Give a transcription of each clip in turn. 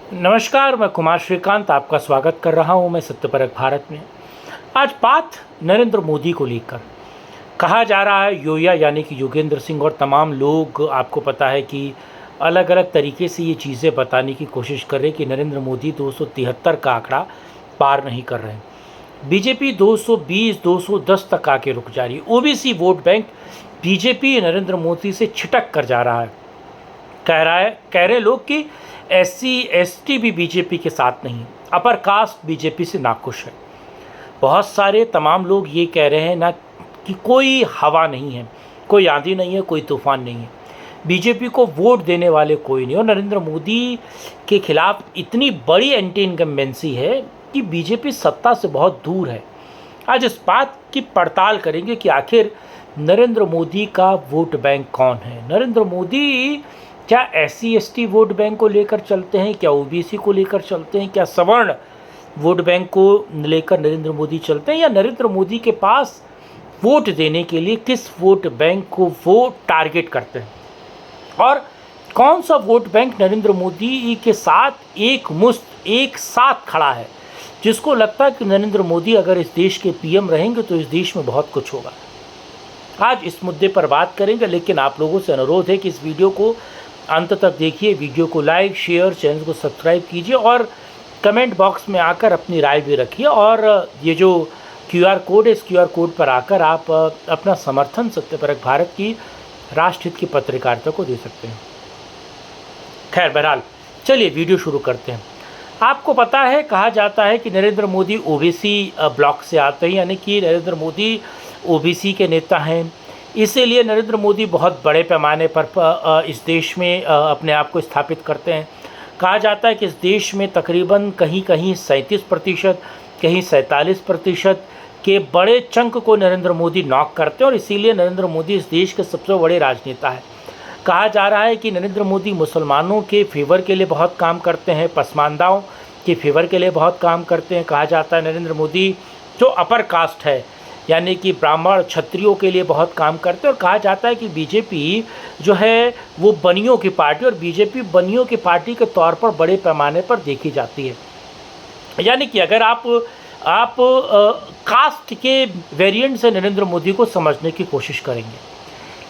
नमस्कार, मैं कुमार श्रीकांत आपका स्वागत कर रहा हूं मैं सत्यपरक भारत में। आज बात नरेंद्र मोदी को लेकर कहा जा रहा है। योया यानी कि योगेंद्र सिंह और तमाम लोग, आपको पता है कि अलग अलग तरीके से ये चीज़ें बताने की कोशिश कर रहे हैं कि नरेंद्र मोदी 273 का आंकड़ा पार नहीं कर रहे हैं। बीजेपी 220 210 तक आके रुक जा रही है। OBC vote bank BJP Narendra Modi से छिटक कर जा रहा है। कह रहे लोग कि SC ST भी बीजेपी के साथ नहीं, अपर कास्ट बीजेपी से नाखुश है। बहुत सारे तमाम लोग ये कह रहे हैं ना कि कोई हवा नहीं है, कोई आंधी नहीं है, कोई तूफान नहीं है, बीजेपी को वोट देने वाले कोई नहीं। और नरेंद्र मोदी के खिलाफ इतनी बड़ी एंटी इनकम्बेंसी है कि बीजेपी सत्ता से बहुत दूर है। आज इस बात की पड़ताल करेंगे कि आखिर नरेंद्र मोदी का वोट बैंक कौन है। नरेंद्र मोदी क्या SC ST वोट बैंक को लेकर चलते हैं, क्या OBC को लेकर चलते हैं, क्या सवर्ण वोट बैंक को लेकर नरेंद्र मोदी चलते हैं, या नरेंद्र मोदी के पास वोट देने के लिए किस वोट बैंक को वो टारगेट करते हैं, और कौन सा वोट बैंक नरेंद्र मोदी के साथ एक साथ खड़ा है, जिसको लगता है कि नरेंद्र मोदी अगर इस देश के PM रहेंगे तो इस देश में बहुत कुछ होगा। आज इस मुद्दे पर बात करेंगे, लेकिन आप लोगों से अनुरोध है कि इस वीडियो को अंत तक देखिए। वीडियो को लाइक, शेयर, चैनल को सब्सक्राइब कीजिए और कमेंट बॉक्स में आकर अपनी राय भी रखिए। और ये जो QR कोड है, इस QR कोड पर आकर आप अपना समर्थन सत्यपरक भारत की राष्ट्रहित की पत्रकारिता को दे सकते हैं। खैर, बहरहाल चलिए वीडियो शुरू करते हैं। आपको पता है, कहा जाता है कि नरेंद्र मोदी OBC ब्लॉक से आते हैं, यानी कि नरेंद्र मोदी OBC के नेता हैं। इसीलिए नरेंद्र मोदी बहुत बड़े पैमाने पर इस देश में अपने आप को स्थापित करते हैं। कहा जाता है कि इस देश में तकरीबन कहीं कहीं 37%, कहीं 47% के बड़े चंक को नरेंद्र मोदी नॉक करते हैं, और इसीलिए नरेंद्र मोदी इस देश के सबसे बड़े राजनेता हैं। कहा जा रहा है कि नरेंद्र मोदी मुसलमानों के फेवर के लिए बहुत काम करते हैं, पसमानदाओं के फेवर के लिए बहुत काम करते हैं। कहा जाता है नरेंद्र मोदी जो अपर कास्ट है, यानी कि ब्राह्मण क्षत्रियों के लिए बहुत काम करते हैं। और कहा जाता है कि बीजेपी जो है वो बनियों की पार्टी, और बीजेपी बनियों की पार्टी के तौर पर बड़े पैमाने पर देखी जाती है। यानी कि अगर आप कास्ट के वेरिएंट से नरेंद्र मोदी को समझने की कोशिश करेंगे,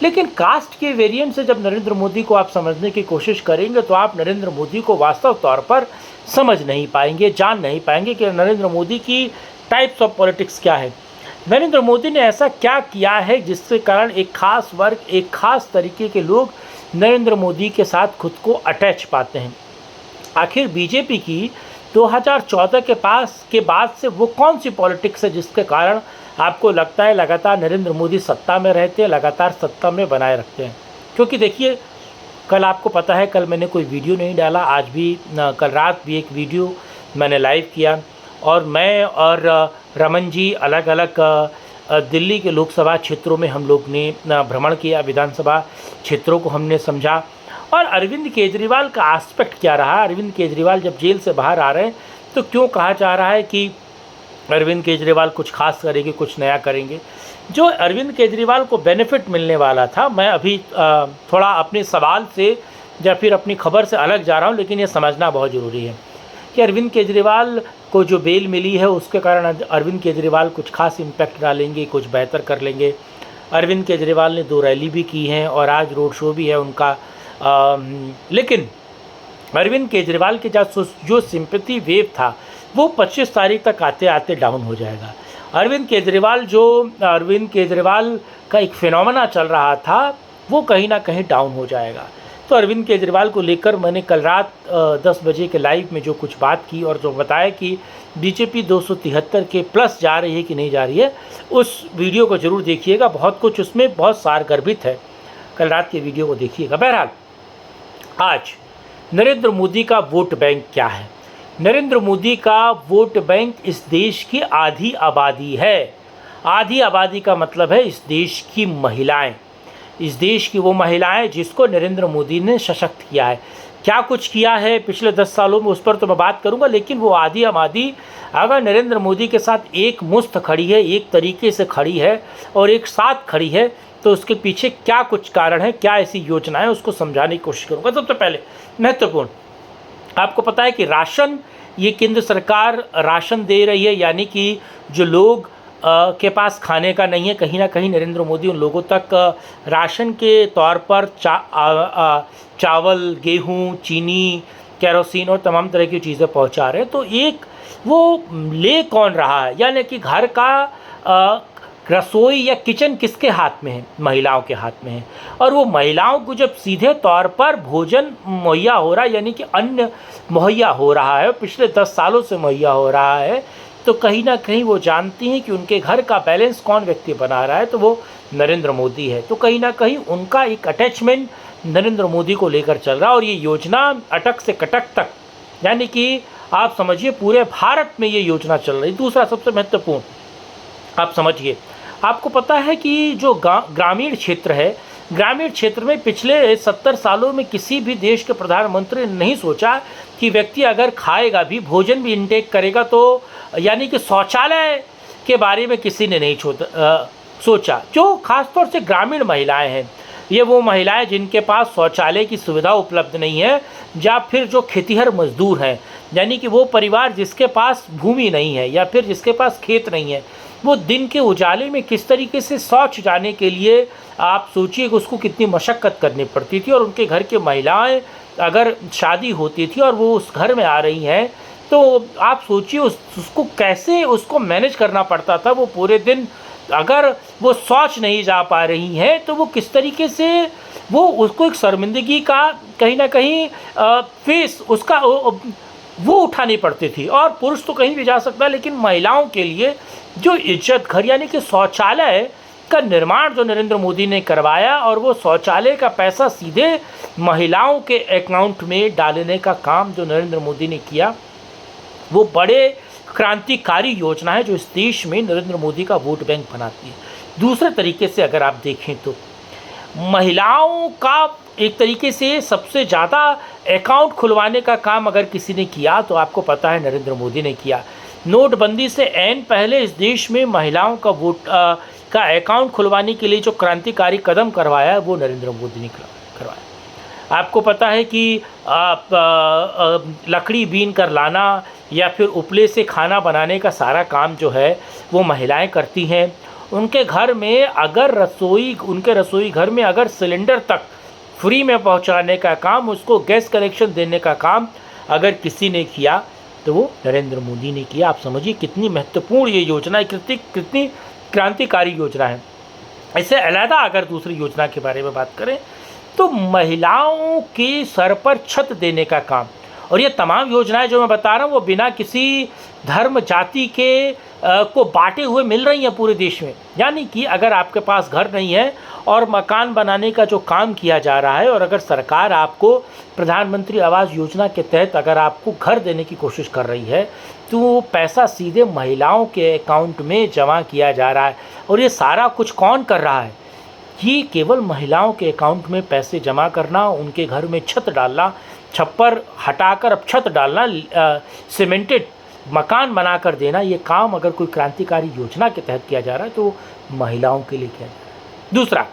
लेकिन कास्ट के वेरिएंट से जब नरेंद्र मोदी को आप समझने की कोशिश करेंगे तो आप नरेंद्र मोदी को वास्तव तौर पर समझ नहीं पाएंगे, जान नहीं पाएंगे कि नरेंद्र मोदी की टाइप्स ऑफ पॉलिटिक्स क्या है। नरेंद्र मोदी ने ऐसा क्या किया है जिसके कारण एक खास वर्ग, एक खास तरीके के लोग नरेंद्र मोदी के साथ खुद को अटैच पाते हैं। आखिर बीजेपी की 2014 के बाद से वो कौन सी पॉलिटिक्स है जिसके कारण आपको लगता है लगातार नरेंद्र मोदी सत्ता में रहते हैं, लगातार सत्ता में बनाए रखते हैं। क्योंकि देखिए, कल आपको पता है, कल मैंने कोई वीडियो नहीं डाला, आज भी कल रात भी एक वीडियो मैंने लाइव किया, और मैं और रमन जी अलग अलग दिल्ली के लोकसभा क्षेत्रों में हम लोग ने भ्रमण किया, विधानसभा क्षेत्रों को हमने समझा। और अरविंद केजरीवाल का एस्पेक्ट क्या रहा, अरविंद केजरीवाल जब जेल से बाहर आ रहे हैं तो क्यों कहा जा रहा है कि अरविंद केजरीवाल कुछ खास करेंगे, कुछ नया करेंगे। जो अरविंद केजरीवाल को बेनिफिट मिलने वाला था, मैं अभी थोड़ा अपने सवाल से या फिर अपनी खबर से अलग जा रहा हूँ, लेकिन ये समझना बहुत ज़रूरी है कि अरविंद केजरीवाल को जो बेल मिली है उसके कारण अरविंद केजरीवाल कुछ खास इम्पैक्ट डालेंगे, कुछ बेहतर कर लेंगे। अरविंद केजरीवाल ने 2 रैली भी की हैं और आज रोड शो भी है उनका, लेकिन अरविंद केजरीवाल के जो सिंपैथी वेव था वो 25 तारीख तक आते आते डाउन हो जाएगा। अरविंद केजरीवाल का एक फिनोमेना चल रहा था, वो कहीं ना कहीं डाउन हो जाएगा। तो अरविंद केजरीवाल को लेकर मैंने कल रात 10 बजे के लाइव में जो कुछ बात की और जो बताया कि बीजेपी 273 के प्लस जा रही है कि नहीं जा रही है, उस वीडियो को ज़रूर देखिएगा। बहुत कुछ उसमें बहुत सारगर्भित है, कल रात के वीडियो को देखिएगा। बहरहाल, आज नरेंद्र मोदी का वोट बैंक क्या है। नरेंद्र मोदी का वोट बैंक इस देश की आधी आबादी है। आधी आबादी का मतलब है इस देश की महिलाएं, इस देश की वो महिलाएं जिसको नरेंद्र मोदी ने सशक्त किया है। क्या कुछ किया है पिछले 10 सालों में, उस पर तो मैं बात करूंगा, लेकिन वो आधी आबादी अगर नरेंद्र मोदी के साथ एक मुश्त खड़ी है, एक तरीके से खड़ी है और एक साथ खड़ी है, तो उसके पीछे क्या कुछ कारण है, क्या ऐसी योजना है, उसको समझाने की कोशिश करूँगा। सबसे पहले महत्वपूर्ण, आपको पता है कि राशन, ये केंद्र सरकार राशन दे रही है, यानी कि जो लोग के पास खाने का नहीं है, कहीं ना कहीं नरेंद्र मोदी उन लोगों तक राशन के तौर पर चावल, गेहूं, चीनी, केरोसिन और तमाम तरह की चीज़ें पहुंचा रहे हैं। तो एक वो ले कौन रहा है, यानी कि घर का रसोई या किचन किसके हाथ में है? महिलाओं के हाथ में है। और वो महिलाओं को जब सीधे तौर पर भोजन मुहैया हो रहा है, यानी कि अन्न मुहैया हो रहा है, पिछले 10 सालों से मुहैया हो रहा है, तो कहीं ना कहीं वो जानती हैं कि उनके घर का बैलेंस कौन व्यक्ति बना रहा है, तो वो नरेंद्र मोदी है। तो कहीं ना कहीं उनका एक अटैचमेंट नरेंद्र मोदी को लेकर चल रहा है। और ये योजना अटक से कटक तक, यानी कि आप समझिए पूरे भारत में ये योजना चल रही। दूसरा सबसे महत्वपूर्ण, आप समझिए, आपको पता है कि जो ग्रामीण क्षेत्र है, ग्रामीण क्षेत्र में पिछले 70 सालों में किसी भी देश के प्रधानमंत्री ने नहीं सोचा कि व्यक्ति अगर खाएगा भी, भोजन भी इंटेक करेगा, तो यानी कि शौचालय के बारे में किसी ने नहीं सोचा। जो खासतौर से ग्रामीण महिलाएं हैं, ये वो महिलाएं जिनके पास शौचालय की सुविधा उपलब्ध नहीं है, या फिर जो खेतिहर मजदूर हैं, यानी कि वो परिवार जिसके पास भूमि नहीं है या फिर जिसके पास खेत नहीं है, वो दिन के उजाले में किस तरीके से शौच जाने के लिए, आप सोचिए कि उसको कितनी मशक्क़त करनी पड़ती थी। और उनके घर की महिलाएं अगर शादी होती थी और वो उस घर में आ रही हैं, तो आप सोचिए उसको कैसे उसको मैनेज करना पड़ता था। वो पूरे दिन अगर वो शौच नहीं जा पा रही हैं, तो वो किस तरीके से वो उसको एक शर्मिंदगी का कहीं ना कहीं फेस उसका वो उठानी पड़ती थी। और पुरुष तो कहीं भी जा सकता है, लेकिन महिलाओं के लिए जो इज्जत घर यानी कि शौचालय का निर्माण जो नरेंद्र मोदी ने करवाया, और वो शौचालय का पैसा सीधे महिलाओं के अकाउंट में डालने का काम जो नरेंद्र मोदी ने किया, वो बड़े क्रांतिकारी योजना है जो इस देश में नरेंद्र मोदी का वोट बैंक बनाती है। दूसरे तरीके से अगर आप देखें तो महिलाओं का एक तरीके से सबसे ज़्यादा अकाउंट खुलवाने का काम अगर किसी ने किया तो आपको पता है नरेंद्र मोदी ने किया। नोटबंदी से ऐन पहले इस देश में महिलाओं का वोट का अकाउंट खुलवाने के लिए जो क्रांतिकारी कदम करवाया है वो नरेंद्र मोदी ने करवाया। आपको पता है कि लकड़ी बीन कर लाना या फिर उपले से खाना बनाने का सारा काम जो है वो महिलाएं करती हैं। उनके घर में अगर उनके रसोई घर में अगर सिलेंडर तक फ्री में पहुंचाने का काम, उसको गैस कनेक्शन देने का काम अगर किसी ने किया तो वो नरेंद्र मोदी ने किया। आप समझिए कितनी महत्वपूर्ण ये योजना है, कितनी क्रांतिकारी योजना है। ऐसे अलहदा अगर दूसरी योजना के बारे में बात करें तो महिलाओं के सर पर छत देने का काम, और ये तमाम योजनाएं जो मैं बता रहा हूँ वो बिना किसी धर्म जाति के को बांटे हुए मिल रही हैं पूरे देश में। यानी कि अगर आपके पास घर नहीं है और मकान बनाने का जो काम किया जा रहा है, और अगर सरकार आपको प्रधानमंत्री आवास योजना के तहत अगर आपको घर देने की कोशिश कर रही है, तो वो पैसा सीधे महिलाओं के अकाउंट में जमा किया जा रहा है। और ये सारा कुछ कौन कर रहा है? ये केवल महिलाओं के अकाउंट में पैसे जमा करना, उनके घर में छत डालना, छप्पर हटाकर अब छत डालना, सीमेंटेड मकान बनाकर देना, ये काम अगर कोई क्रांतिकारी योजना के तहत किया जा रहा है तो महिलाओं के लिए किया जा रहा है। दूसरा,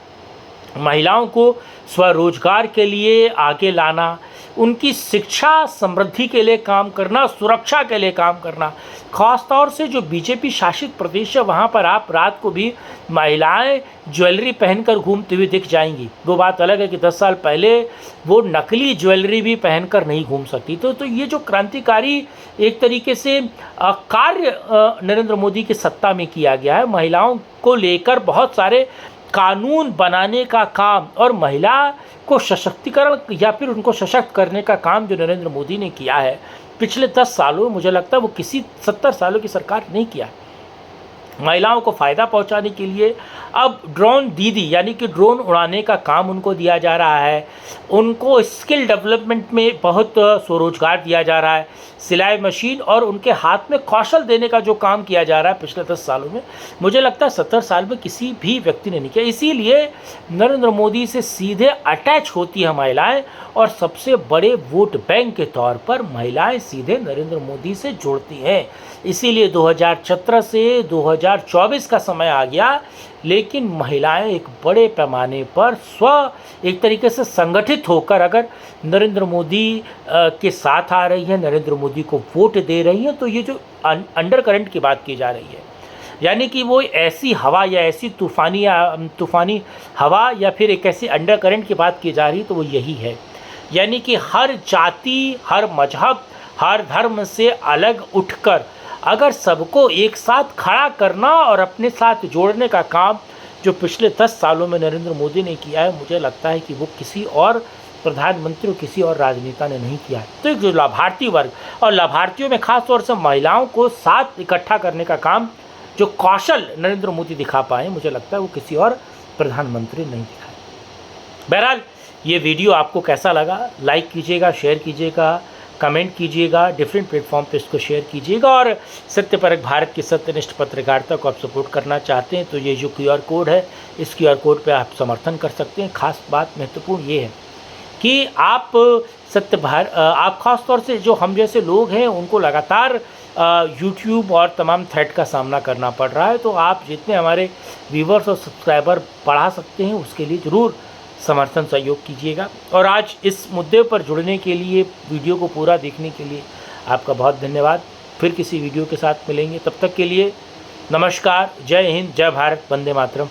महिलाओं को स्वरोजगार के लिए आगे लाना, उनकी शिक्षा समृद्धि के लिए काम करना, सुरक्षा के लिए काम करना। ख़ास तौर से जो बीजेपी शासित प्रदेश है वहाँ पर आप रात को भी महिलाएं ज्वेलरी पहनकर घूमती हुई दिख जाएंगी। वो बात अलग है कि 10 साल पहले वो नकली ज्वेलरी भी पहनकर नहीं घूम सकती। तो ये जो क्रांतिकारी एक तरीके से कार्य नरेंद्र मोदी की सत्ता में किया गया है, महिलाओं को लेकर बहुत सारे कानून बनाने का काम और महिला को सशक्तिकरण या फिर उनको सशक्त करने का काम जो नरेंद्र मोदी ने किया है पिछले 10 सालों में, मुझे लगता है वो किसी 70 सालों की सरकार नहीं किया। महिलाओं को फ़ायदा पहुंचाने के लिए अब ड्रोन दीदी यानी कि ड्रोन उड़ाने का काम उनको दिया जा रहा है। उनको स्किल डेवलपमेंट में बहुत स्वरोजगार दिया जा रहा है, सिलाई मशीन और उनके हाथ में कौशल देने का जो काम किया जा रहा है पिछले 10 सालों में, मुझे लगता है 70 साल में किसी भी व्यक्ति ने नहीं किया। इसीलिए नरेंद्र मोदी से सीधे अटैच होती है महिलाएं, और सबसे बड़े वोट बैंक के तौर पर महिलाएं सीधे नरेंद्र मोदी से जुड़ती हैं। इसीलिए 2017 से 2019 2024 का समय आ गया, लेकिन महिलाएं एक बड़े पैमाने पर एक तरीके से संगठित होकर अगर नरेंद्र मोदी के साथ आ रही है, नरेंद्र मोदी को वोट दे रही हैं, तो ये जो अंडर करंट की बात की जा रही है, यानी कि वो ऐसी हवा या ऐसी तूफ़ानी हवा या फिर एक ऐसी अंडर करंट की बात की जा रही है, तो वो यही है। यानी कि हर जाति, हर मजहब, हर धर्म से अलग उठकर अगर सबको एक साथ खड़ा करना और अपने साथ जोड़ने का काम जो पिछले 10 सालों में नरेंद्र मोदी ने किया है, मुझे लगता है कि वो किसी और प्रधानमंत्री और किसी और राजनेता ने नहीं किया है। तो एक जो लाभार्थी वर्ग और लाभार्थियों में खास तौर से महिलाओं को साथ इकट्ठा करने का काम जो कौशल नरेंद्र मोदी दिखा पाए, मुझे लगता है वो किसी और प्रधानमंत्री नहीं दिखाए। बहरहाल ये वीडियो आपको कैसा लगा, लाइक कीजिएगा, शेयर कीजिएगा, कमेंट कीजिएगा, डिफरेंट प्लेटफॉर्म पे इसको शेयर कीजिएगा। और सत्यपरक भारत की सत्यनिष्ठ पत्रकारिता को आप सपोर्ट करना चाहते हैं तो ये जो QR कोड है, इस QR कोड पे आप समर्थन कर सकते हैं। खास बात महत्वपूर्ण ये है कि आप आप खास तौर से जो हम जैसे लोग हैं उनको लगातार YouTube और तमाम थ्रेट का सामना करना पड़ रहा है, तो आप जितने हमारे व्यूवर्स और सब्सक्राइबर बढ़ा सकते हैं उसके लिए ज़रूर समर्थन सहयोग कीजिएगा। और आज इस मुद्दे पर जुड़ने के लिए, वीडियो को पूरा देखने के लिए आपका बहुत धन्यवाद। फिर किसी वीडियो के साथ मिलेंगे, तब तक के लिए नमस्कार, जय हिंद, जय भारत, वंदे मातरम।